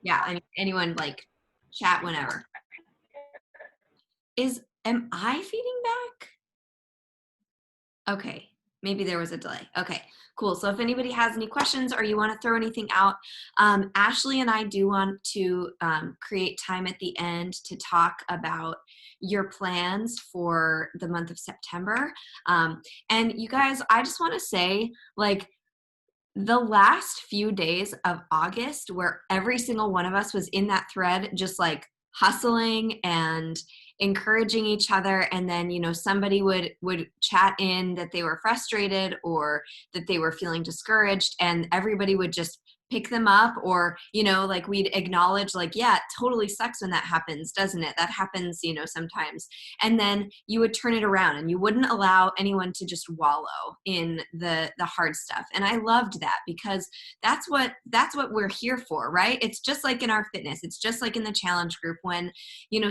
Yeah, I mean, anyone like chat whenever. Am I feeding back? Okay, maybe there was a delay. Okay, cool. So if anybody has any questions or you want to throw anything out, Ashley and I do want to create time at the end to talk about your plans for the month of September. And you guys, I just want to say, like, the last few days of August, where every single one of us was in that thread, just like hustling and encouraging each other, and then somebody would chat in that they were frustrated or that they were feeling discouraged, and everybody would just pick them up, or like we'd acknowledge, like, yeah, it totally sucks when that happens, doesn't it? That happens sometimes. And then you would turn it around and you wouldn't allow anyone to just wallow in the hard stuff. And I loved that, because that's what we're here for, right? It's just like in our fitness, it's just like in the challenge group, when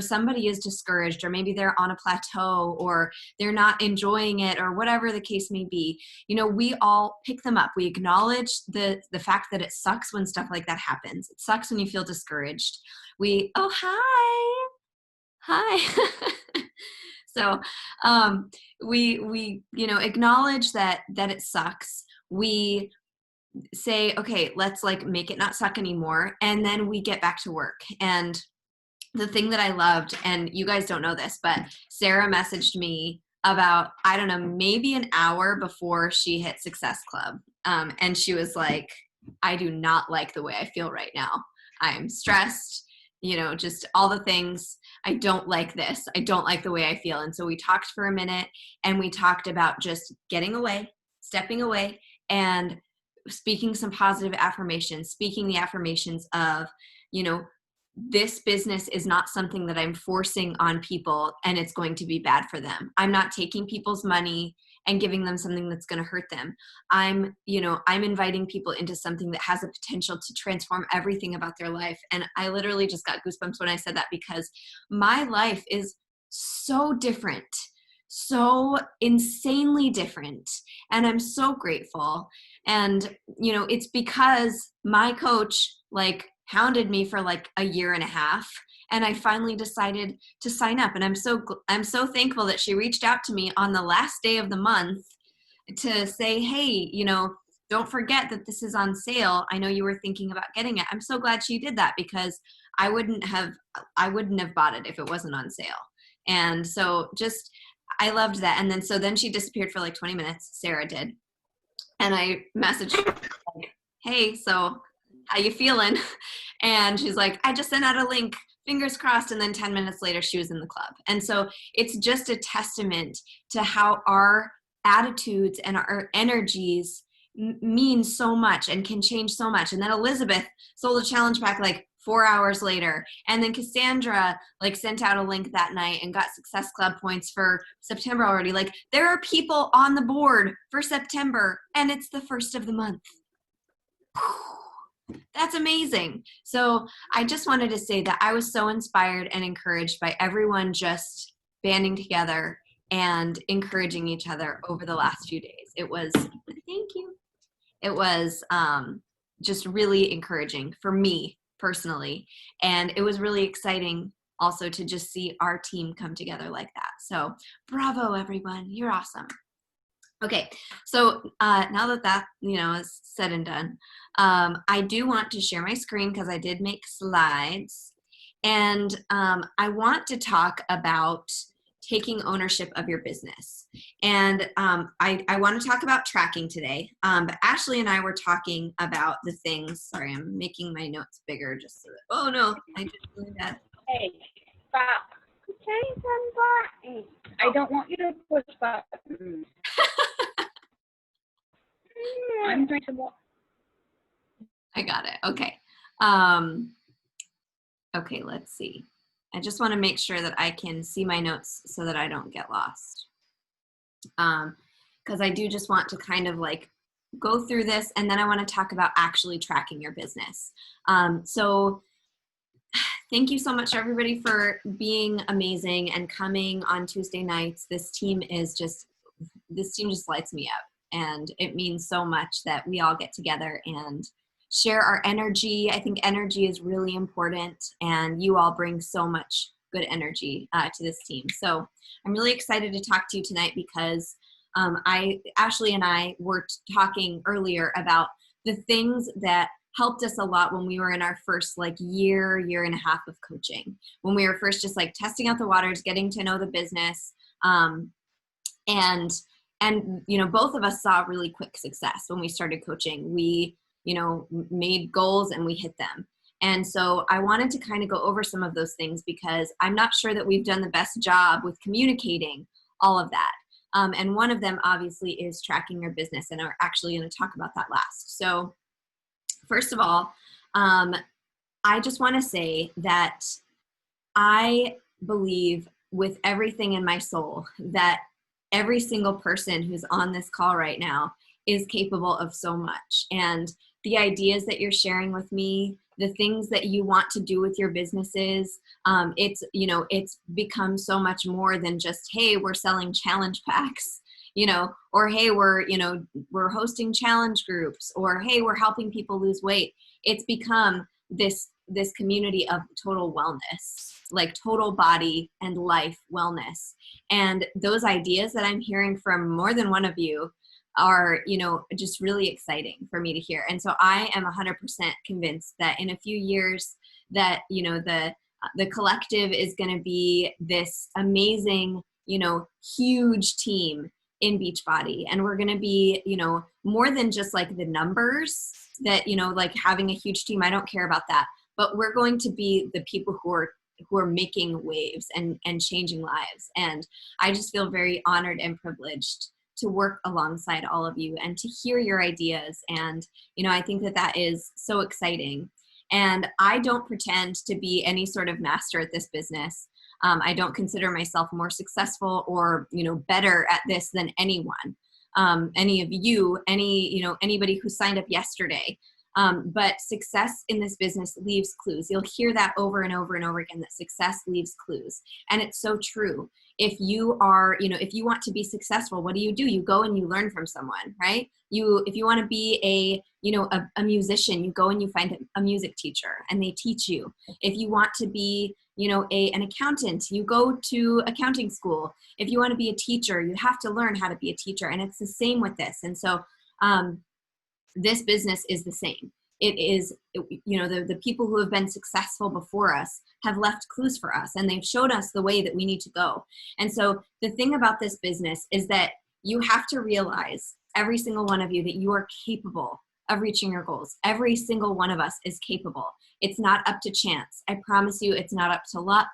somebody is discouraged, or maybe they're on a plateau, or they're not enjoying it, or whatever the case may be, we all pick them up. We acknowledge the fact that it sucks when stuff like that happens. It sucks when you feel discouraged. Oh, hi. So we acknowledge that it sucks. We say, okay, let's like make it not suck anymore, and then we get back to work. And the thing that I loved, and you guys don't know this, but Sarah messaged me about, I don't know, maybe an hour before she hit Success Club. And she was like, I do not like the way I feel right now. I'm stressed, just all the things. I don't like this. I don't like the way I feel. And so we talked for a minute, and we talked about just getting away, stepping away, and speaking some positive affirmations, speaking the affirmations of, this business is not something that I'm forcing on people and it's going to be bad for them. I'm not taking people's money and giving them something that's going to hurt them. I'm inviting people into something that has a potential to transform everything about their life. And I literally just got goosebumps when I said that, because my life is so different, so insanely different. And I'm so grateful. And, it's because my coach, like, hounded me for like a year and a half, and I finally decided to sign up. And I'm so thankful that she reached out to me on the last day of the month to say, hey, don't forget that this is on sale. I know you were thinking about getting it. I'm so glad she did that, because I wouldn't have bought it if it wasn't on sale. And so I loved that. And then she disappeared for like 20 minutes. Sarah did. And I messaged her like, hey, so how you feeling? And she's like, I just sent out a link, fingers crossed. And then 10 minutes later, she was in the club. And so it's just a testament to how our attitudes and our energies mean so much and can change so much. And then Elizabeth sold a challenge pack like 4 hours later. And then Cassandra like sent out a link that night and got Success Club points for September already. Like, there are people on the board for September, and it's the first of the month. That's amazing. So I just wanted to say that I was so inspired and encouraged by everyone just banding together and encouraging each other over the last few days. It was, thank you. It was just really encouraging for me personally. And it was really exciting also to just see our team come together like that. So bravo, everyone. You're awesome. Okay, so now that is said and done, I do want to share my screen, because I did make slides, and I want to talk about taking ownership of your business. And I want to talk about tracking today, but Ashley and I were talking about the things. Sorry, I'm making my notes bigger just so that, oh no, I didn't do that. Hey, stop. Okay, buttons. I don't want you to push buttons. I'm trying to walk. I got it. Okay. Okay, let's see. I just want to make sure that I can see my notes so that I don't get lost. Because I do just want to kind of like go through this, and then I want to talk about actually tracking your business. So thank you so much, everybody, for being amazing and coming on Tuesday nights. This team just lights me up. And it means so much that we all get together and share our energy. I think energy is really important, and you all bring so much good energy to this team. So I'm really excited to talk to you tonight because Ashley and I were talking earlier about the things that helped us a lot when we were in our first like year and a half of coaching, when we were first just like testing out the waters, getting to know the business. And you know, both of us saw really quick success when we started coaching. We, you know, made goals and we hit them. And so I wanted to kind of go over some of those things because I'm not sure that we've done the best job with communicating all of that. And one of them obviously is tracking your business, and we're actually going to talk about that last. So first of all, I just want to say that I believe with everything in my soul that every single person who's on this call right now is capable of so much. And the ideas that you're sharing with me, the things that you want to do with your businesses, it's, you know, it's become so much more than just, hey, we're selling challenge packs, you know, or hey, we're, you know, we're hosting challenge groups, or hey, we're helping people lose weight. It's become this community of total wellness, like total body and life wellness. And those ideas that I'm hearing from more than one of you are, you know, just really exciting for me to hear. And so I am 100% convinced that in a few years that, you know, the collective is going to be this amazing, you know, huge team in Beachbody. And we're going to be, you know, more than just like the numbers that, you know, like having a huge team. I don't care about that, but we're going to be the people who are making waves and changing lives. And I just feel very honored and privileged to work alongside all of you and to hear your ideas. And, you know, I think that that is so exciting. And I don't pretend to be any sort of master at this business. I don't consider myself more successful or, you know, better at this than anyone, any of you, you know, anybody who signed up yesterday. But success in this business leaves clues. You'll hear that over and over and over again, that success leaves clues. And it's so true. If you are, you know, if you want to be successful, what do? You go and you learn from someone, right? If you want to be a musician, you go and you find a music teacher and they teach you. If you want to be, you know, an accountant, you go to accounting school. If you want to be a teacher, you have to learn how to be a teacher. And it's the same with this. And so, this business is the same. It is, you know, the people who have been successful before us have left clues for us, and they've showed us the way that we need to go. And so the thing about this business is that you have to realize, every single one of you, that you are capable of reaching your goals. Every single one of us is capable. It's not up to chance. I promise you, it's not up to luck.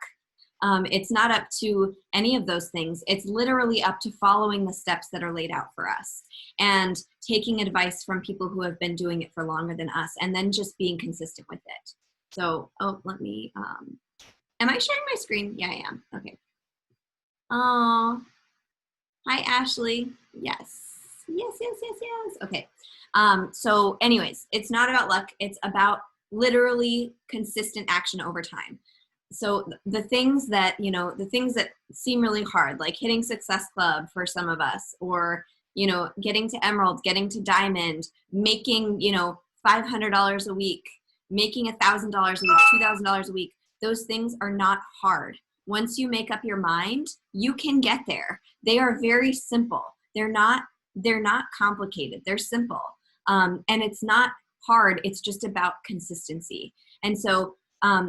It's not up to any of those things. It's literally up to following the steps that are laid out for us and taking advice from people who have been doing it for longer than us, and then just being consistent with it. So, let me, am I sharing my screen? Yeah, I am. Okay. Oh, hi, Ashley. Yes. Okay. So anyways, it's not about luck. It's about literally consistent action over time. So the things that, you know, the things that seem really hard, like hitting Success Club for some of us, or, you know, getting to Emerald, getting to Diamond, making, you know, $500 a week, making $1,000 a week, $2,000 a week, those things are not hard. Once you make up your mind, you can get there. They are very simple. They're not complicated. They're simple. And it's not hard. It's just about consistency. And so,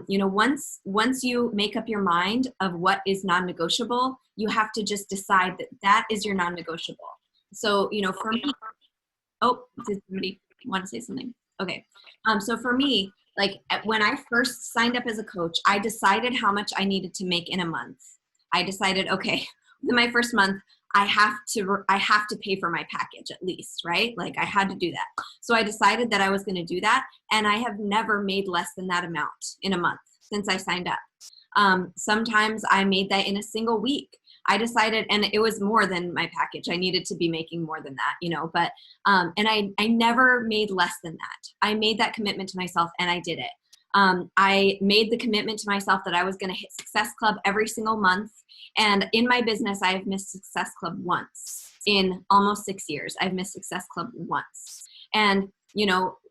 you know, once you make up your mind of what is non-negotiable, you have to just decide that that is your non-negotiable. So, you know, for me, did somebody want to say something? Okay. So for me, like when I first signed up as a coach, I decided how much I needed to make in a month. I decided, okay, in my first month, I have to pay for my package at least, right? Like I had to do that. So I decided that I was going to do that. And I have never made less than that amount in a month since I signed up. Sometimes I made that in a single week. I decided, and it was more than my package. I needed to be making more than that, you know, but, and I never made less than that. I made that commitment to myself and I did it. I made the commitment to myself that I was going to hit Success Club every single month. And in my business, I have missed Success Club once. In almost 6 years, I've missed Success Club once. And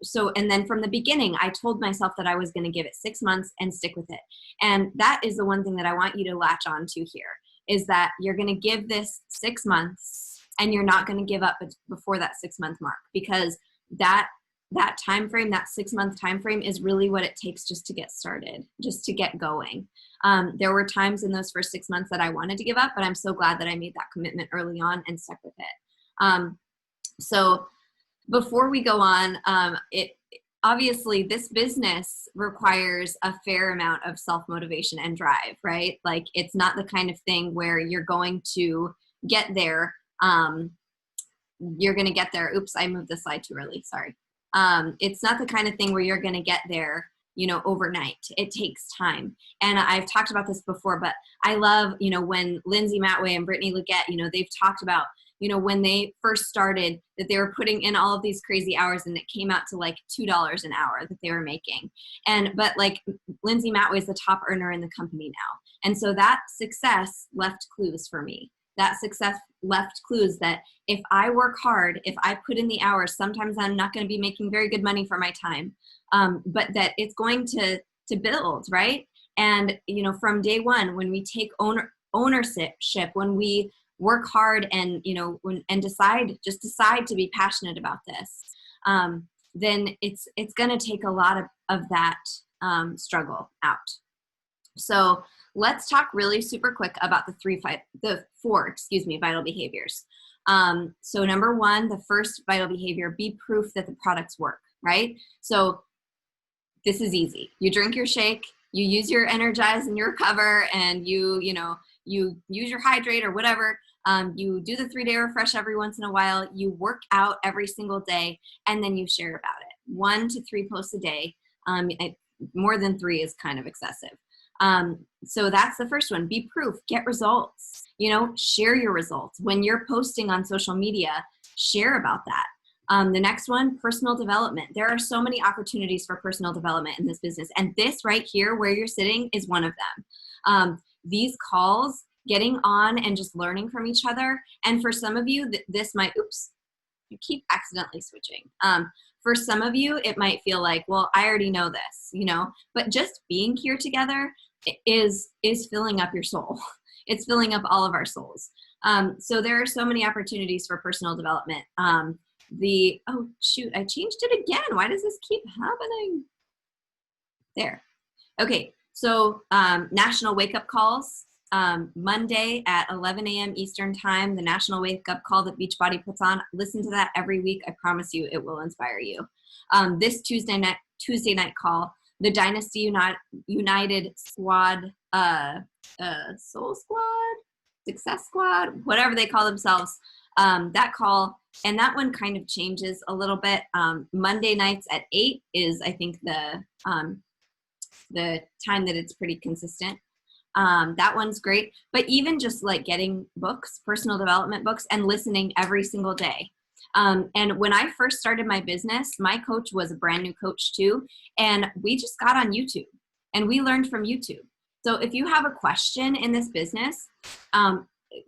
So, and then from the beginning, I told myself that I was going to give it 6 months and stick with it. And that is the one thing that I want you to latch on to here, is that you're going to give this 6 months and you're not going to give up before that 6 month mark, because that time frame, that 6 month time frame, is really what it takes just to get started, just to get going. There were times in those first 6 months that I wanted to give up, but I'm so glad that I made that commitment early on and stuck with it. So before we go on, it obviously, this business requires a fair amount of self-motivation and drive, right? Like, it's not the kind of thing where you're going to get there. You're going to get there. Oops, I moved the slide too early. Sorry. It's not the kind of thing where you're going to get there, overnight. It takes time. And I've talked about this before, but I love, when Lindsay Matway and Brittany Leggett, they've talked about, when they first started, that they were putting in all of these crazy hours and it came out to like $2 an hour that they were making. But like, Lindsay Matway is the top earner in the company now. And so that success left clues for me. That success left clues that if I work hard, if I put in the hours, sometimes I'm not going to be making very good money for my time, but that it's going to build, right? And, from day one, when we take ownership, when we work hard and, and decide to be passionate about this, then it's going to take a lot of that struggle out. So let's talk really super quick about the four vital behaviors. So number one, the first vital behavior, be proof that the products work, right? So this is easy. You drink your shake, you use your Energize and your Recover, and you use your Hydrate or whatever. You do the 3-day refresh every once in a while. You work out every single day, and then you share about it. 1 to 3 posts a day. More than 3 is kind of excessive. So that's the first one. Be proof. Get results. Share your results. When you're posting on social media, share about that. The next one, personal development. There are so many opportunities for personal development in this business. And this right here where you're sitting is one of them. These calls, getting on and just learning from each other. And for some of you, this might, I keep accidentally switching. For some of you, it might feel like, well, I already know this, but just being here together is filling up your soul. It's filling up all of our souls. So there are so many opportunities for personal development. Oh shoot, I changed it again. Why does this keep happening? There. Okay. So, national wake up calls, Monday at 11 a.m. Eastern time, the national wake up call that Beachbody puts on. Listen to that every week. I promise you it will inspire you. This Tuesday night call, the Dynasty United Squad, Soul Squad, Success Squad, whatever they call themselves. That call, and that one kind of changes a little bit. Monday nights at 8 is, I think, the time that it's pretty consistent. That one's great. But even just like getting books, personal development books, and listening every single day. And when I first started my business, my coach was a brand new coach too. And we just got on YouTube and we learned from YouTube. So if you have a question in this business,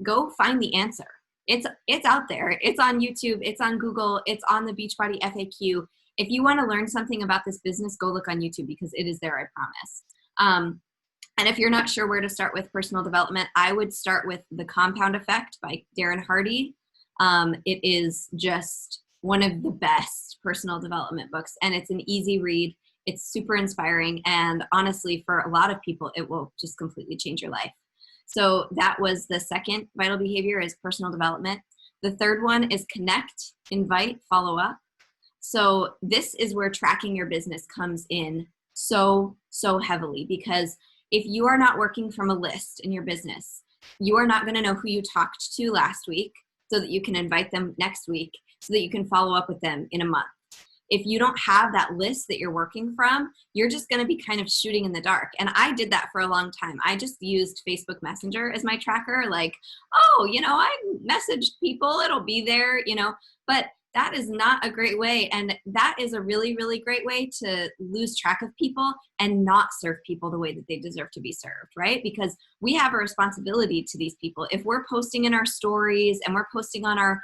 go find the answer. It's out there. It's on YouTube. It's on Google. It's on the Beachbody FAQ. If you want to learn something about this business, go look on YouTube because it is there, I promise. And if you're not sure where to start with personal development, I would start with The Compound Effect by Darren Hardy. It is just one of the best personal development books, and it's an easy read. It's super inspiring, and honestly, for a lot of people, it will just completely change your life. So that was the second vital behavior, is personal development. The third one is connect, invite, follow up. So this is where tracking your business comes in so heavily, because if you are not working from a list in your business, you are not going to know who you talked to last week so that you can invite them next week so that you can follow up with them in a month. If you don't have that list that you're working from, you're just going to be kind of shooting in the dark. And I did that for a long time. I just used Facebook Messenger as my tracker. Like, I messaged people, it'll be there, but that is not a great way. And that is a really, really great way to lose track of people and not serve people the way that they deserve to be served, right? Because we have a responsibility to these people. If we're posting in our stories and we're posting on our,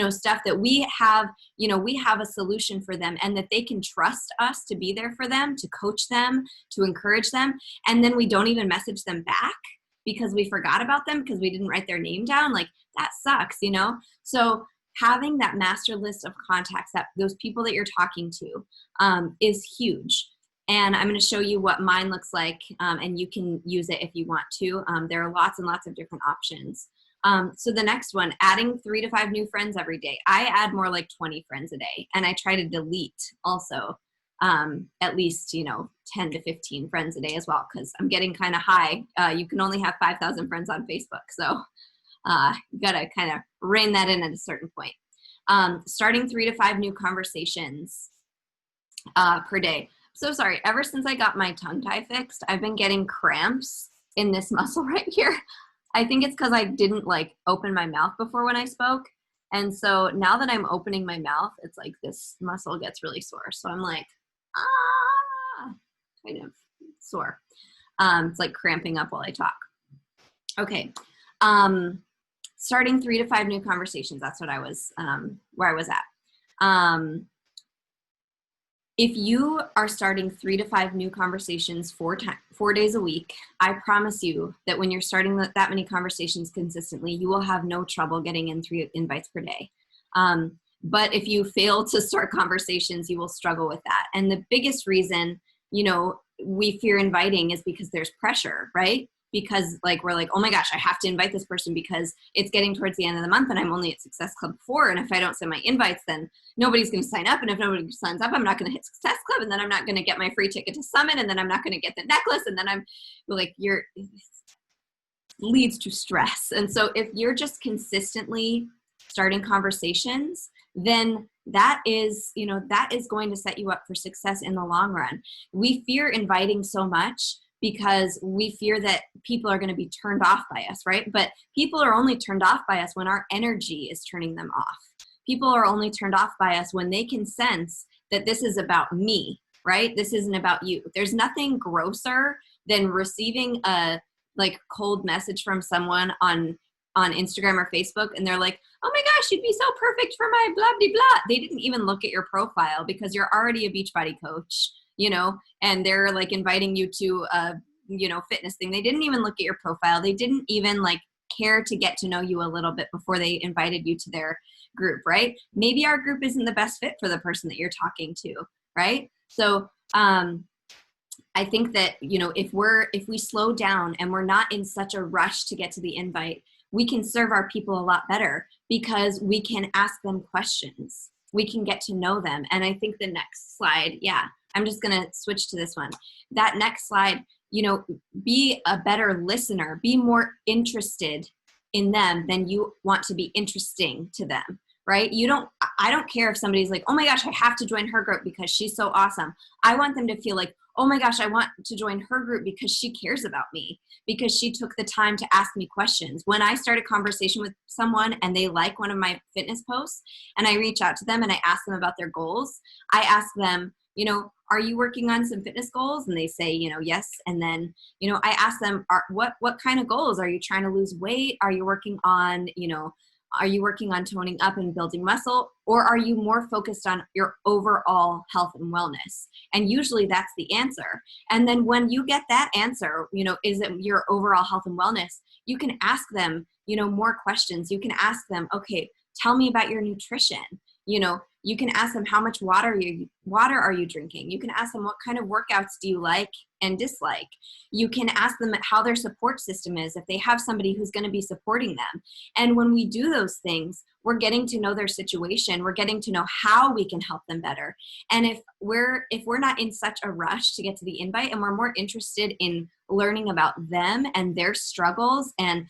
stuff that we have, we have a solution for them and that they can trust us to be there for them, to coach them, to encourage them. And then we don't even message them back because we forgot about them because we didn't write their name down. Like, that sucks, So having that master list of contacts, that those people that you're talking to, is huge. And I'm going to show you what mine looks like, and you can use it if you want to. There are lots and lots of different options. So the next one, adding 3 to 5 new friends every day. I add more like 20 friends a day, and I try to delete also at least, 10 to 15 friends a day as well, because I'm getting kind of high. You can only have 5,000 friends on Facebook. So you got to kind of rein that in at a certain point. Starting 3 to 5 new conversations per day. So sorry, ever since I got my tongue tie fixed, I've been getting cramps in this muscle right here. I think it's because I didn't open my mouth before when I spoke. And so now that I'm opening my mouth, it's like this muscle gets really sore. So I'm like, kind of sore. It's like cramping up while I talk. Okay. Starting 3 to 5 new conversations. That's what I was, where I was at. If you are starting 3 to 5 new conversations 4 days a week, I promise you that when you're starting that many conversations consistently, you will have no trouble getting in 3 invites per day. But if you fail to start conversations, you will struggle with that. And the biggest reason, we fear inviting is because there's pressure, right? Because we're like, oh my gosh, I have to invite this person because it's getting towards the end of the month and I'm only at Success Club 4. And if I don't send my invites, then nobody's going to sign up. And if nobody signs up, I'm not going to hit Success Club. And then I'm not going to get my free ticket to Summit. And then I'm not going to get the necklace. And then I'm like, leads to stress. And so if you're just consistently starting conversations, then that is going to set you up for success in the long run. We fear inviting so much because we fear that people are going to be turned off by us, right? But people are only turned off by us when our energy is turning them off. People are only turned off by us when they can sense that this is about me, right? This isn't about you. There's nothing grosser than receiving a cold message from someone on Instagram or Facebook, and they're like, oh my gosh, you'd be so perfect for my blah, blah, blah. They didn't even look at your profile because you're already a Beachbody coach, and they're inviting you to a, fitness thing. They didn't even look at your profile. They didn't even care to get to know you a little bit before they invited you to their group, right? Maybe our group isn't the best fit for the person that you're talking to, right? So, I think that, if we slow down and we're not in such a rush to get to the invite, we can serve our people a lot better because we can ask them questions. We can get to know them. And I think the next slide, I'm just going to switch to this one. That next slide, be a better listener, be more interested in them than you want to be interesting to them, right? I don't care if somebody's like, oh my gosh, I have to join her group because she's so awesome. I want them to feel like, oh my gosh, I want to join her group because she cares about me, because she took the time to ask me questions. When I start a conversation with someone and they like one of my fitness posts and I reach out to them and I ask them about their goals, I ask them, are you working on some fitness goals? And they say, yes. And then, I ask them, what kind of goals? Are you trying to lose weight? Are you working on, toning up and building muscle? Or are you more focused on your overall health and wellness? And usually that's the answer. And then when you get that answer, is it your overall health and wellness? You can ask them, more questions. You can ask them, okay, tell me about your nutrition. You can ask them how much water are you drinking. You can ask them what kind of workouts do you like and dislike. You can ask them how their support system is, if they have somebody who's going to be supporting them. And when we do those things, we're getting to know their situation. We're getting to know how we can help them better. And if we're not in such a rush to get to the invite and we're more interested in learning about them and their struggles and,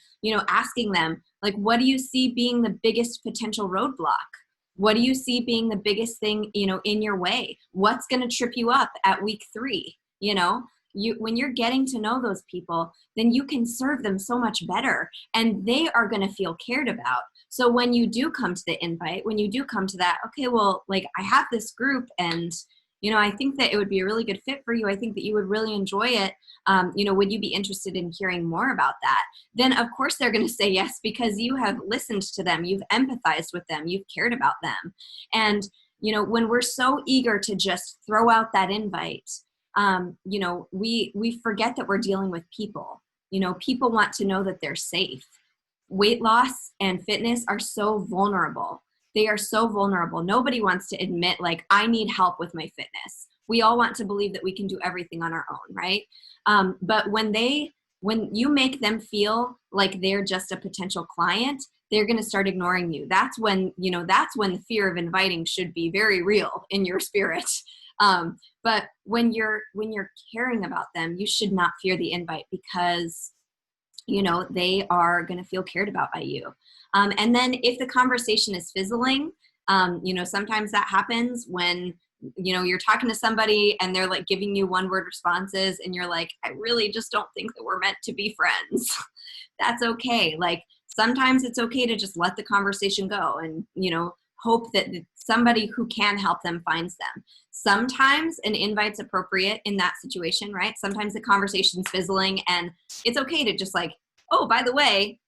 asking them, what do you see being the biggest potential roadblock? What do you see being the biggest thing, in your way? What's going to trip you up at week 3? when you're getting to know those people, then you can serve them so much better, and they are going to feel cared about. So when you do come to the invite, when you do come to that, okay, well, like I have this group, and I think that it would be a really good fit for you. I think that you would really enjoy it. Would you be interested in hearing more about that? Then of course they're going to say yes, because you have listened to them, you've empathized with them, you've cared about them. And when we're so eager to just throw out that invite, we forget that we're dealing with people. People want to know that they're safe. Weight loss and fitness are so vulnerable. They are so vulnerable. Nobody wants to admit, like, I need help with my fitness. We all want to believe that we can do everything on our own, right? But when you make them feel like they're just a potential client, they're going to start ignoring you. That's when the fear of inviting should be very real in your spirit. But when you're caring about them, you should not fear the invite, because they are going to feel cared about by you. And then if the conversation is fizzling, sometimes that happens when, you're talking to somebody and they're like giving you one-word responses, and you're like, I really just don't think that we're meant to be friends. That's okay. Like, sometimes it's okay to just let the conversation go and, hope that somebody who can help them finds them. Sometimes an invite's appropriate in that situation, right? Sometimes the conversation's fizzling, and it's okay to just like, oh, by the way,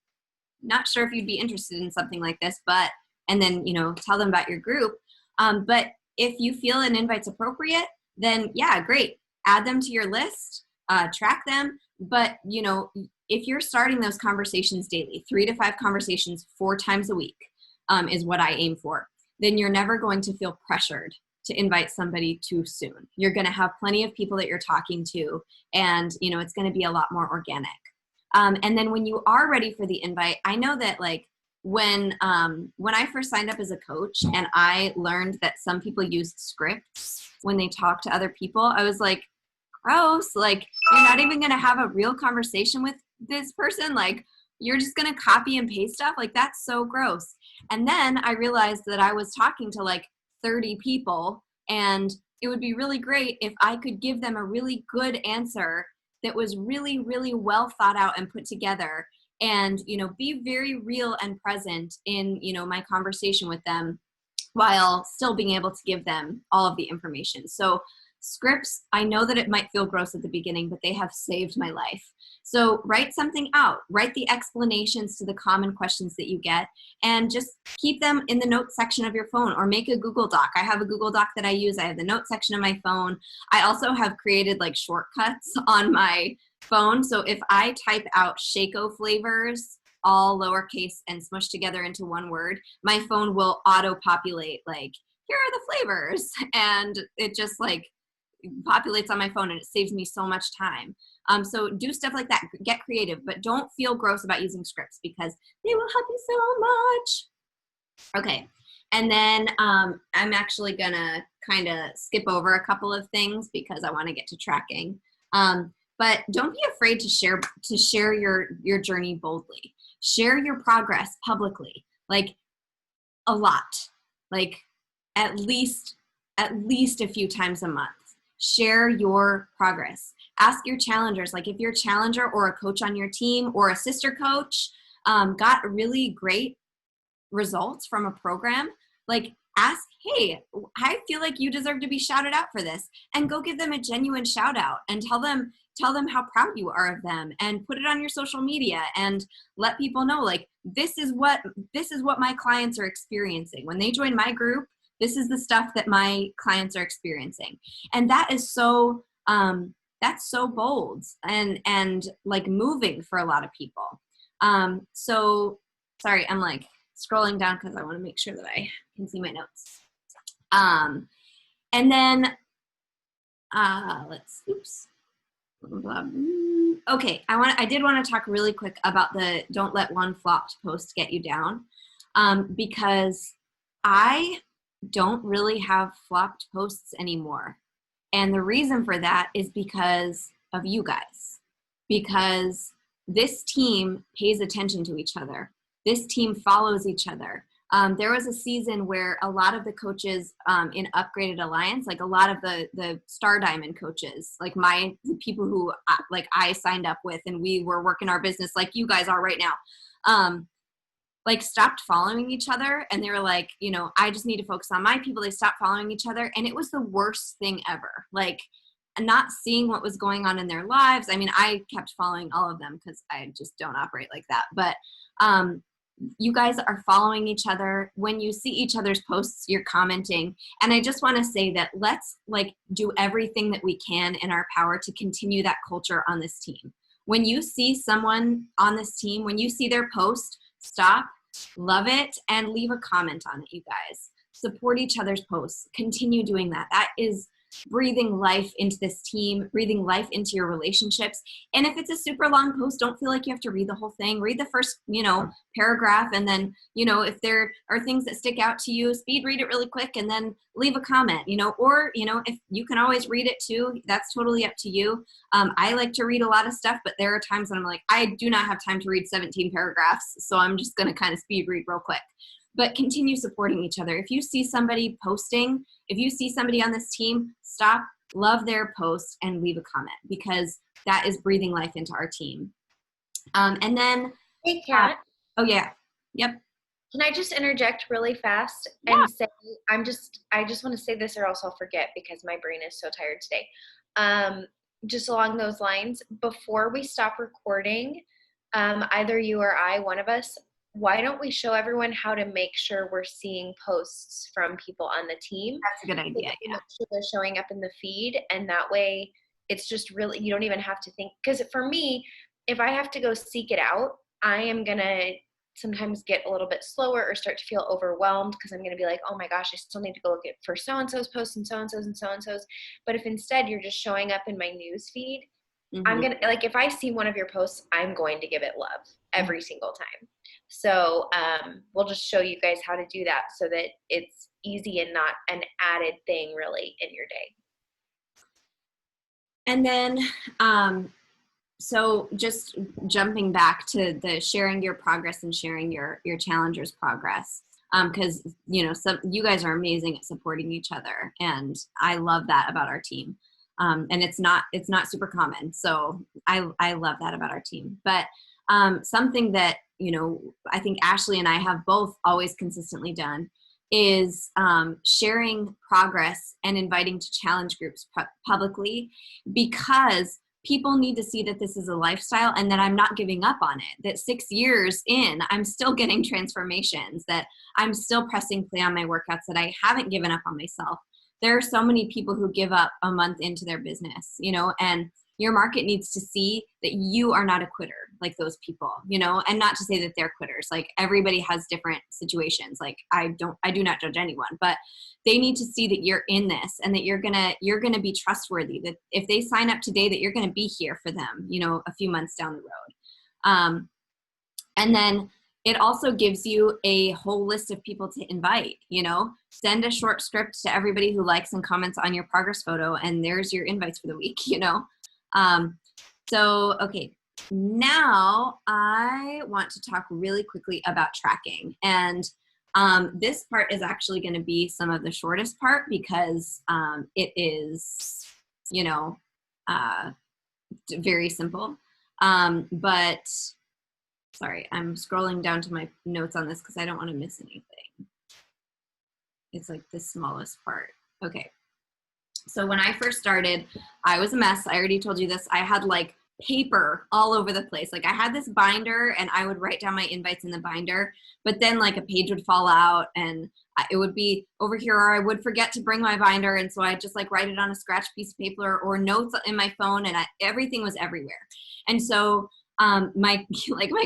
not sure if you'd be interested in something like this, but, and then, tell them about your group. But if you feel an invite's appropriate, then yeah, great. Add them to your list, track them. But, if you're starting those conversations daily, 3 to 5 conversations 4 times a week, is what I aim for, then you're never going to feel pressured to invite somebody too soon. You're going to have plenty of people that you're talking to, and, it's going to be a lot more organic. And then when you are ready for the invite, I know that like when I first signed up as a coach and I learned that some people used scripts when they talk to other people, I was like, gross, like you're not even going to have a real conversation with this person. Like, you're just going to copy and paste stuff. Like, that's so gross. And then I realized that I was talking to like 30 people, and it would be really great if I could give them a really good answer that was really, really well thought out and put together, and, be very real and present in, my conversation with them, while still being able to give them all of the information. So scripts, I know that it might feel gross at the beginning, but they have saved my life. So write something out, write the explanations to the common questions that you get, and just keep them in the notes section of your phone, or make a Google Doc. I have a Google Doc that I use. I have the notes section of my phone. I also have created like shortcuts on my phone. So if I type out Shaco flavors, all lowercase and smushed together into one word, my phone will auto-populate like, here are the flavors. And it just like populates on my phone, and it saves me so much time. So do stuff like that. Get creative, but don't feel gross about using scripts, because they will help you so much. Okay. And then I'm actually going to kind of skip over a couple of things because I want to get to tracking. But don't be afraid to share your journey boldly. Share your progress publicly, like a lot, like at least a few times a month. Share your progress. Ask your challengers, like if your challenger or a coach on your team or a sister coach got really great results from a program, like ask, hey, I feel like you deserve to be shouted out for this, and go give them a genuine shout out and tell them how proud you are of them, and put it on your social media and let people know, like, this is what my clients are experiencing. When they join my group, this is the stuff that my clients are experiencing. And that is so, that's so bold and like moving for a lot of people. So sorry, I'm like scrolling down because I want to make sure that I can see my notes. And then okay, I did want to talk really quick about the don't let one flopped post get you down, because I don't really have flopped posts anymore. And the reason for that is because of you guys, because this team pays attention to each other. This team follows each other. there was a season where a lot of the coaches in Upgraded Alliance, like a lot of the Star Diamond coaches, like the people who like I signed up with, and we were working our business like you guys are right now, like stopped following each other, and they were like, you know, I just need to focus on my people. They stopped following each other, and it was the worst thing ever. Like, not seeing what was going on in their lives. I mean, I kept following all of them because I just don't operate like that. But you guys are following each other. When you see each other's posts, you're commenting. And I just want to say that let's like do everything that we can in our power to continue that culture on this team. When you see someone on this team, when you see their post, stop, love it, and leave a comment on it, you guys. Support each other's posts. Continue doing that. That is breathing life into this team, breathing life into your relationships. And if it's a super long post, don't feel like you have to read the whole thing. Read the first, you know, paragraph, and then, you know, if there are things that stick out to you, speed read it really quick and then leave a comment, you know, or, you know, if you can always read it too, that's totally up to you. I like to read a lot of stuff, but there are times when I'm like, I do not have time to read 17 paragraphs. So I'm just going to kind of speed read real quick. But continue supporting each other. If you see somebody posting, if you see somebody on this team, stop, love their post, and leave a comment, because that is breathing life into our team. And then, hey, Kat. Oh yeah, yep. Can I just interject really fast and say, I just want to say this or else I'll forget because my brain is so tired today. Just along those lines, before we stop recording, either you or I, one of us, why don't we show everyone how to make sure we're seeing posts from people on the team? That's a good idea. So make sure they're showing up in the feed, and that way it's just really, you don't even have to think. Because for me, if I have to go seek it out, I am going to sometimes get a little bit slower or start to feel overwhelmed because I'm going to be like, oh my gosh, I still need to go look at for so-and-so's posts and so-and-so's and so-and-so's. But if instead you're just showing up in my news feed, I'm going to, like, if I see one of your posts, I'm going to give it love every single time. So we'll just show you guys how to do that so that it's easy and not an added thing really in your day. And then, so just jumping back to the sharing your progress and sharing your challengers' progress, because, you know, you guys are amazing at supporting each other, and I love that about our team. And it's not super common. So I love that about our team. But something that, you know, I think Ashley and I have both always consistently done is sharing progress and inviting to challenge groups publicly, because people need to see that this is a lifestyle and that I'm not giving up on it, that 6 years in, I'm still getting transformations, that I'm still pressing play on my workouts, that I haven't given up on myself. There are so many people who give up a month into their business, you know, and your market needs to see that you are not a quitter like those people, you know, and not to say that they're quitters. Like, everybody has different situations. Like, I do not judge anyone, but they need to see that you're in this and that you're going to be trustworthy, that if they sign up today, that you're going to be here for them, you know, a few months down the road. And then it also gives you a whole list of people to invite, you know, send a short script to everybody who likes and comments on your progress photo, and there's your invites for the week, you know. So, okay, now I want to talk really quickly about tracking. And this part is actually going to be some of the shortest part, because it is, you know, very simple. But sorry, I'm scrolling down to my notes on this because I don't want to miss anything. It's like the smallest part. Okay. So when I first started, I was a mess. I already told you this. I had like paper all over the place. Like, I had this binder and I would write down my invites in the binder, but then like a page would fall out and it would be over here, or I would forget to bring my binder. And so I'd just like write it on a scratch piece of paper or notes in my phone, and everything was everywhere. And so my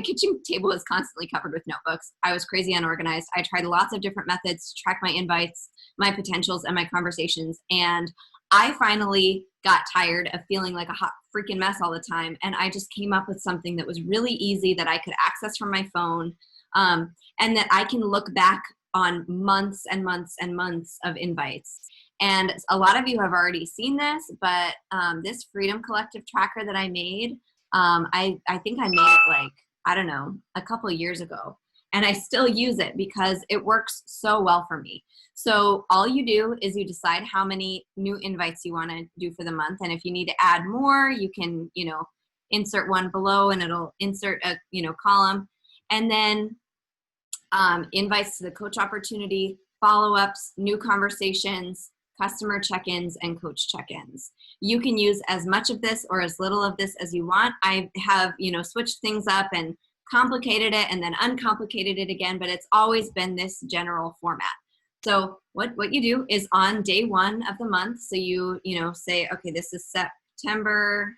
kitchen table was constantly covered with notebooks. I was crazy unorganized. I tried lots of different methods to track my invites, my potentials, and my conversations. And I finally got tired of feeling like a hot freaking mess all the time. And I just came up with something that was really easy, that I could access from my phone, and that I can look back on months and months and months of invites. And a lot of you have already seen this, but this Freedom Collective tracker that I made, I think I made it like, I don't know, a couple of years ago. and I still use it because it works so well for me. So all you do is you decide how many new invites you want to do for the month. And if you need to add more, you can, insert one below and it'll insert a, column. And then invites to the coach opportunity, follow-ups, new conversations, customer check-ins, and coach check-ins. You can use as much of this or as little of this as you want. I have, switched things up and complicated it and then uncomplicated it again, but it's always been this general format. So what you do is on day 1 of the month, so you say, okay, this is September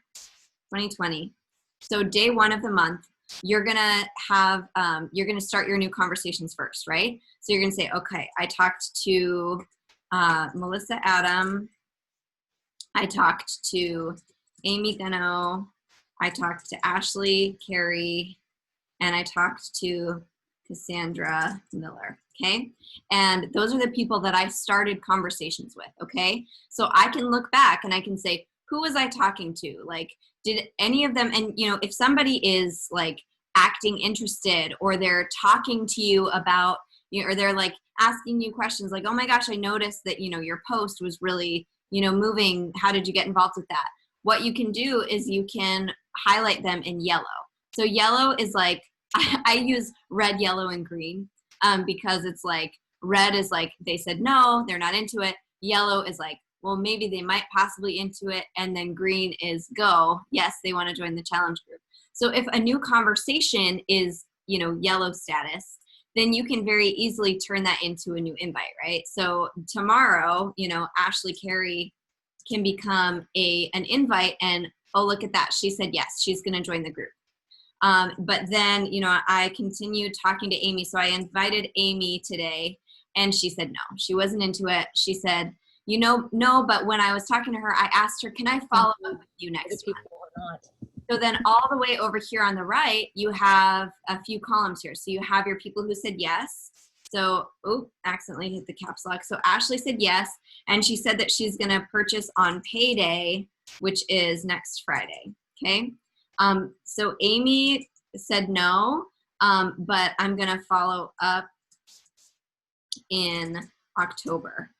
2020. So day 1 of the month, you're gonna have you're gonna start your new conversations first, right? So you're gonna say, okay, I talked to Melissa Adam, I talked to Amy Gano, I talked to Ashley Carey, and I talked to Cassandra Miller. Okay, and those are the people that I started conversations with. Okay, so I can look back and I can say, who was I talking to? Like, did any of them, and if somebody is like acting interested, or they're talking to you about, or they're like asking you questions like, oh my gosh, I noticed that, your post was really, moving. How did you get involved with that? What you can do is you can highlight them in yellow. So yellow is like, I use red, yellow, and green because it's like, red is like, they said no, they're not into it. Yellow is like, well, maybe they might possibly into it. And then green is go, yes, they want to join the challenge group. So if a new conversation is, yellow status, then you can very easily turn that into a new invite, right? So tomorrow, Ashley Carey can become an invite, and oh, look at that, she said yes, she's going to join the group. But then, I continued talking to Amy. So I invited Amy today, and she said no, she wasn't into it. She said, no, but when I was talking to her, I asked her, can I follow up with you next week? So then all the way over here on the right, you have a few columns here. So you have your people who said yes. So, accidentally hit the caps lock. So Ashley said yes, and she said that she's going to purchase on payday, which is next Friday. Okay. So Amy said no, but I'm going to follow up in October.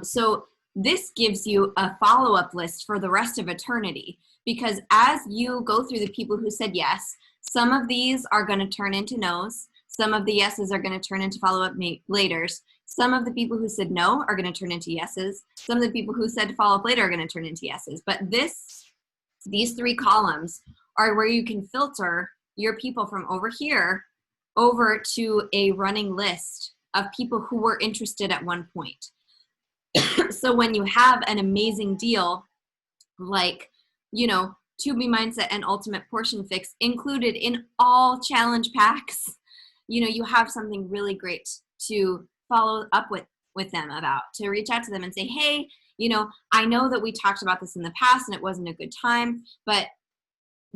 So this gives you a follow-up list for the rest of eternity, because as you go through the people who said yes, some of these are going to turn into no's. Some of the yeses are going to turn into follow-up laters. Some of the people who said no are going to turn into yeses. Some of the people who said follow up later are going to turn into yeses. But these 3 columns are where you can filter your people from over here over to a running list of people who were interested at one point. So when you have an amazing deal, like, 2B Mindset and Ultimate Portion Fix included in all challenge packs, you have something really great to follow up with them about, to reach out to them and say, hey, I know that we talked about this in the past and it wasn't a good time, but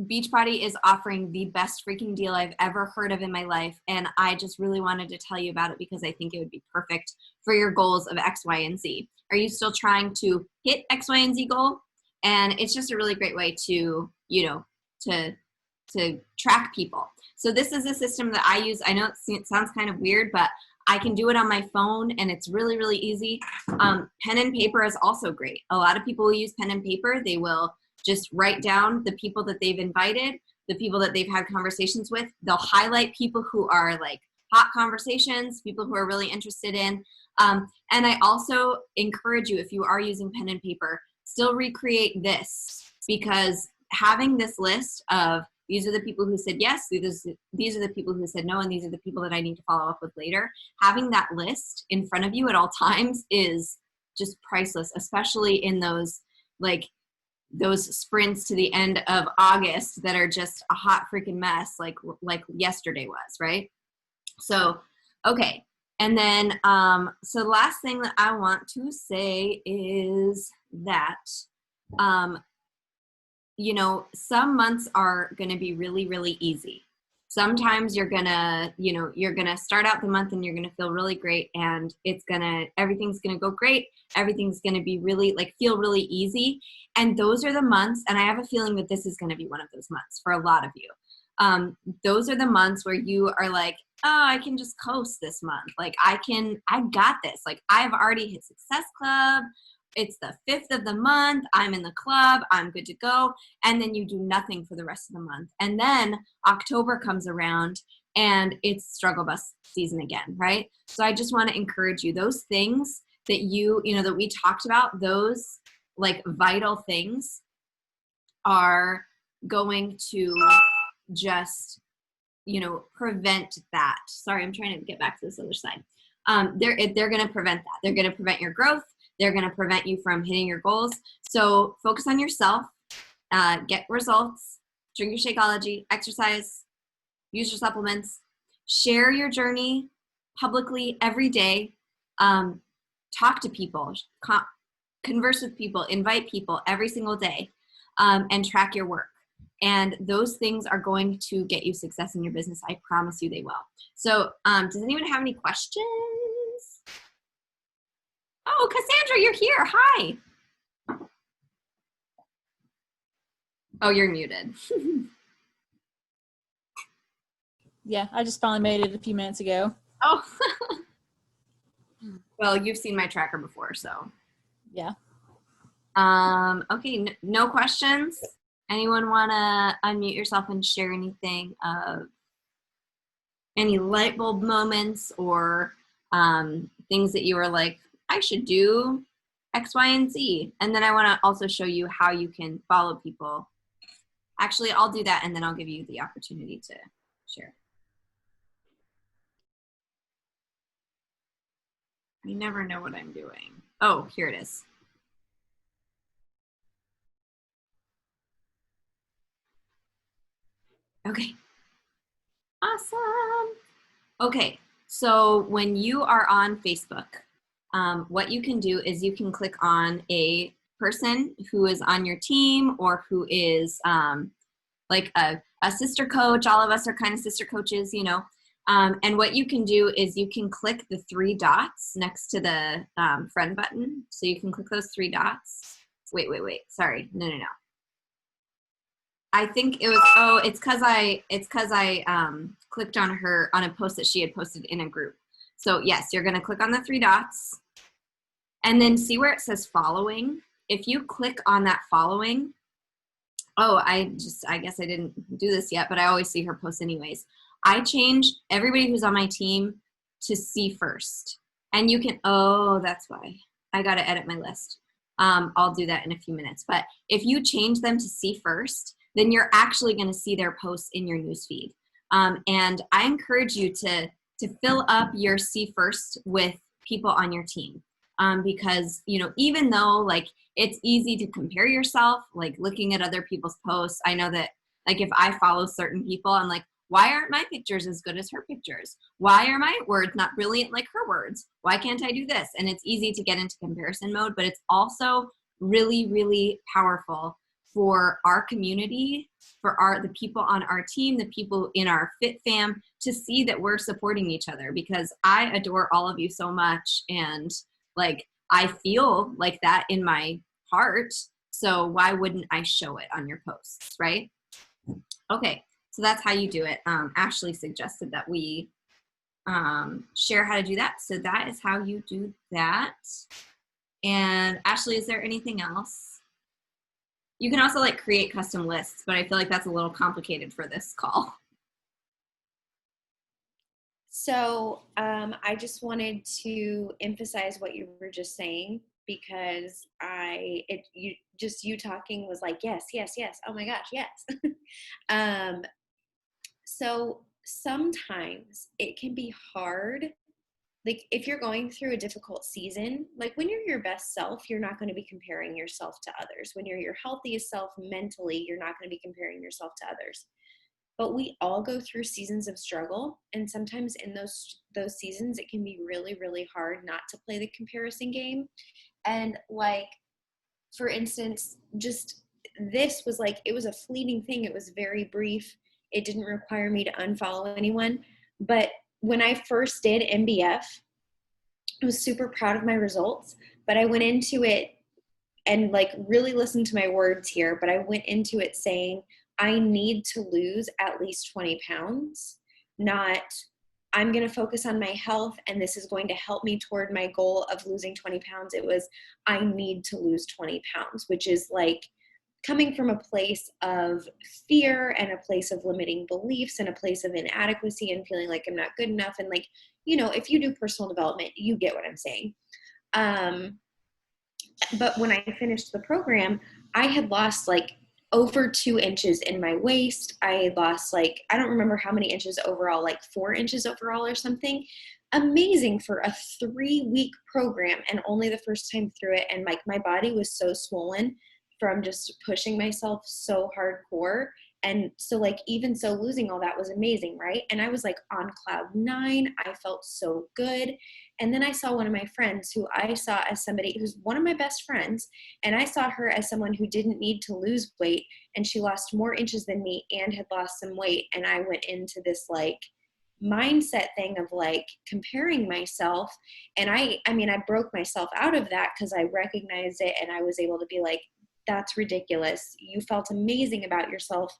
Beachbody is offering the best freaking deal I've ever heard of in my life. And I just really wanted to tell you about it because I think it would be perfect for your goals of X, Y, and Z. Are you still trying to hit X, Y, and Z goal? And it's just a really great way to, to track people. So this is a system that I use. I know it sounds kind of weird, but I can do it on my phone and it's really, really easy. Pen and paper is also great. A lot of people will use pen and paper. They will just write down the people that they've invited, the people that they've had conversations with. They'll highlight people who are like hot conversations, people who are really interested in. And I also encourage you, if you are using pen and paper, still recreate this, because having this list of these are the people who said yes, these are the people who said no, and these are the people that I need to follow up with later. Having that list in front of you at all times is just priceless, especially in those sprints to the end of August that are just a hot freaking mess, like yesterday was, right? So, okay. And then, so the last thing that I want to say is that, some months are going to be really, really easy. Sometimes you're going to start out the month and you're going to feel really great, and everything's going to go great. Everything's going to be really feel really easy. And those are the months, and I have a feeling that this is going to be one of those months for a lot of you. Those are the months where you are like, oh, I can just coast this month. Like I got this. Like I've already hit Success Club. It's the 5th of the month. I'm in the club. I'm good to go. And then you do nothing for the rest of the month. And then October comes around and it's struggle bus season again, right? So I just want to encourage you, those things that that we talked about, those like vital things are going to just, prevent that. Sorry, I'm trying to get back to this other side. They're going to prevent that. They're going to prevent your growth. They're going to prevent you from hitting your goals. So focus on yourself, get results, drink your Shakeology, exercise, use your supplements, share your journey publicly every day, talk to people, converse with people, invite people every single day, and track your work. And those things are going to get you success in your business. I promise you they will. So does anyone have any questions? Oh, Cassandra, you're here. Hi. Oh, you're muted. Yeah, I just finally made it a few minutes ago. Oh. Well, you've seen my tracker before, so. Yeah. Okay, no questions? Anyone want to unmute yourself and share anything of any light bulb moments or things that you were like, I should do X, Y, and Z. And then I want to also show you how you can follow people. Actually, I'll do that and then I'll give you the opportunity to share. I never know what I'm doing. Oh, here it is. Okay. Awesome. Okay, so when you are on Facebook, what you can do is you can click on a person who is on your team or who is like a sister coach. All of us are kind of sister coaches, and what you can do is you can click the 3 dots next to the friend button. So you can click those 3 dots. Wait. Sorry. No. I think it was, it's cause I clicked on a post that she had posted in a group. So yes, you're going to click on the 3 dots and then see where it says following. If you click on that following, I guess I didn't do this yet, but I always see her posts anyways. I changed everybody who's on my team to see first. And you can, that's why I got to edit my list. I'll do that in a few minutes. But if you change them to see first, then you're actually going to see their posts in your newsfeed. And I encourage you to fill up your see first with people on your team. Because, even though like it's easy to compare yourself, like looking at other people's posts, I know that like if I follow certain people, I'm like, why aren't my pictures as good as her pictures? Why are my words not brilliant like her words? Why can't I do this? And it's easy to get into comparison mode, but it's also really, really powerful for our community, for the people on our team, the people in our Fit Fam, to see that we're supporting each other, because I adore all of you so much. And like, I feel like that in my heart. So why wouldn't I show it on your posts, right? Okay, so that's how you do it. Ashley suggested that we share how to do that. So that is how you do that. And Ashley, is there anything else? You can also like create custom lists, but I feel like that's a little complicated for this call. So I just wanted to emphasize what you were just saying, because you talking was like, yes. Oh my gosh, yes. So sometimes it can be hard. Like if you're going through a difficult season, like when you're your best self, you're not going to be comparing yourself to others. When you're your healthiest self mentally, you're not going to be comparing yourself to others. But we all go through seasons of struggle. And sometimes in those seasons, it can be really, really hard not to play the comparison game. And like, for instance, just this was like, it was a fleeting thing. It was very brief. It didn't require me to unfollow anyone. But when I first did MBF, I was super proud of my results, but I went into it and like really listened to my words here, but I went into it saying, I need to lose at least 20 pounds, not I'm going to focus on my health and this is going to help me toward my goal of losing 20 pounds. It was, I need to lose 20 pounds, which is like coming from a place of fear and a place of limiting beliefs and a place of inadequacy and feeling like I'm not good enough. And like, you know, if you do personal development, you get what I'm saying. But when I finished the program, I had lost like over 2 inches in my waist. I had lost like, I don't remember how many inches overall, like 4 inches overall or something. Amazing for a 3-week program and only the first time through it. And like my body was so swollen from just pushing myself so hardcore. And so like, even so losing all that was amazing. Right. And I was like on cloud 9. I felt so good. And then I saw one of my friends who I saw as somebody who's one of my best friends. And I saw her as someone who didn't need to lose weight. And she lost more inches than me and had lost some weight. And I went into this like mindset thing of like comparing myself. And I mean, I broke myself out of that because I recognized it and I was able to be like, that's ridiculous. You felt amazing about yourself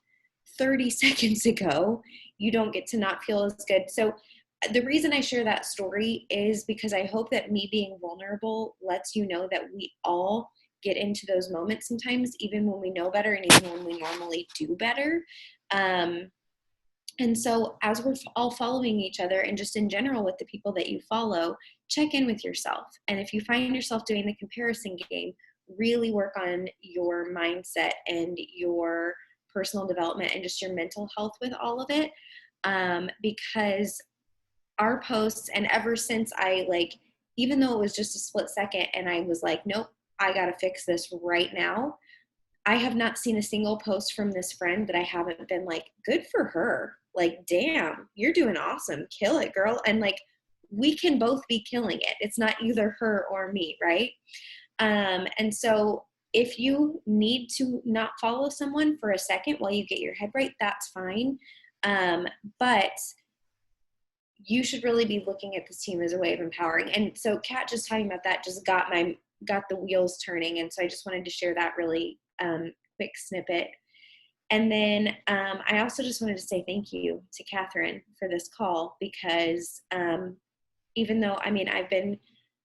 30 seconds ago. You don't get to not feel as good. So the reason I share that story is because I hope that me being vulnerable lets you know that we all get into those moments sometimes, even when we know better and even when we normally do better. And so as we're all following each other and just in general with the people that you follow, check in with yourself. And if you find yourself doing the comparison game, really work on your mindset and your personal development and just your mental health with all of it. Because our posts, and ever since I like, even though it was just a split second and I was like, nope, I got to fix this right now. I have not seen a single post from this friend that I haven't been like, good for her. Like, damn, you're doing awesome. Kill it, girl. And like, we can both be killing it. It's not either her or me. Right. And so if you need to not follow someone for a second while you get your head right, that's fine. But you should really be looking at this team as a way of empowering. And so Kat just talking about that just got the wheels turning. And so I just wanted to share that really quick snippet. And then I also just wanted to say thank you to Catherine for this call, because even though, I mean, I've been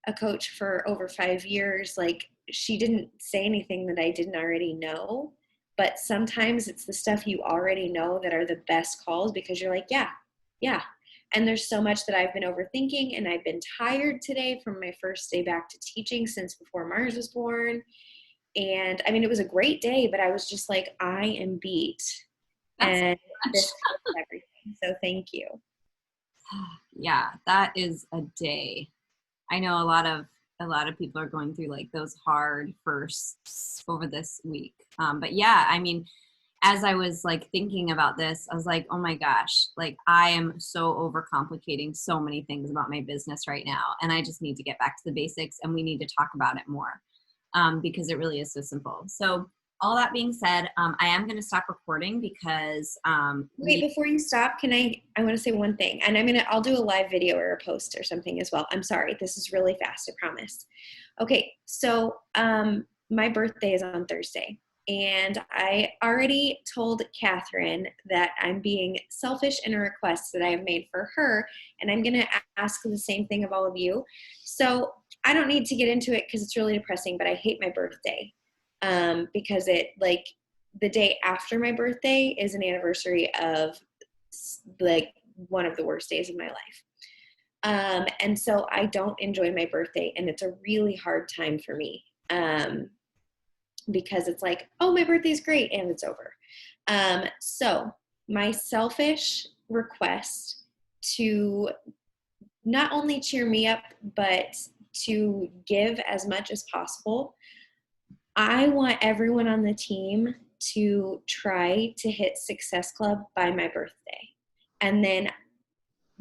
a coach for over 5 years, like she didn't say anything that I didn't already know. But sometimes it's the stuff you already know that are the best calls, because you're like, yeah. And there's so much that I've been overthinking, and I've been tired today from my first day back to teaching since before Mars was born. And I mean, it was a great day, but I was just like, I am beat. And this is everything. So thank you. Yeah, that is a day. I know a lot of people are going through like those hard firsts over this week. But yeah, I mean, as I was like thinking about this, I was like, oh my gosh, like I am so overcomplicating so many things about my business right now. And I just need to get back to the basics, and we need to talk about it more because it really is so simple. So all that being said, I am going to stop recording because wait, before you stop, I want to say one thing, and I'll do a live video or a post or something as well. I'm sorry. This is really fast. I promise. Okay. So my birthday is on Thursday. And I already told Catherine that I'm being selfish in a request that I have made for her. And I'm going to ask the same thing of all of you. So I don't need to get into it because it's really depressing, but I hate my birthday because it like the day after my birthday is an anniversary of like one of the worst days of my life. And so I don't enjoy my birthday, and it's a really hard time for me. Because it's like, oh, my birthday's great, and it's over. So my selfish request to not only cheer me up, but to give as much as possible, I want everyone on the team to try to hit Success Club by my birthday. And then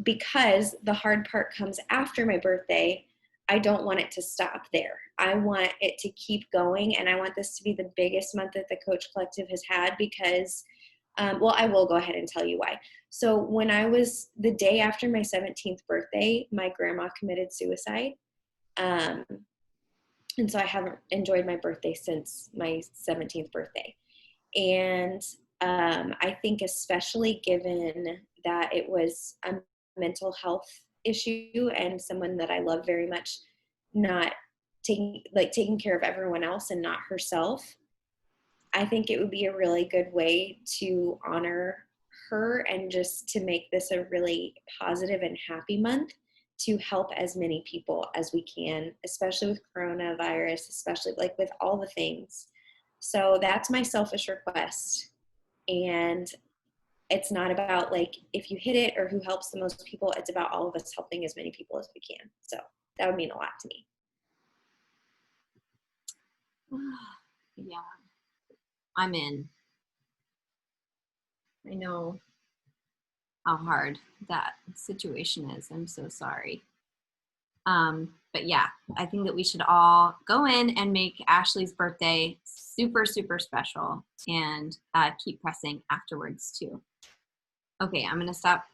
because the hard part comes after my birthday, I don't want it to stop there. I want it to keep going, and I want this to be the biggest month that the Coach Collective has had because, well, I will go ahead and tell you why. So when I was the day after my 17th birthday, my grandma committed suicide. And so I haven't enjoyed my birthday since my 17th birthday. And I think especially given that it was mental health issue and someone that I love very much not taking care of everyone else and not herself, I think it would be a really good way to honor her and just to make this a really positive and happy month to help as many people as we can, especially with coronavirus, especially like with all the things. So that's my selfish request. And it's not about like if you hit it or who helps the most people. It's about all of us helping as many people as we can. So that would mean a lot to me. Yeah, I'm in. I know how hard that situation is. I'm so sorry. But yeah, I think that we should all go in and make Ashley's birthday super, super special and keep pressing afterwards too. Okay, I'm going to stop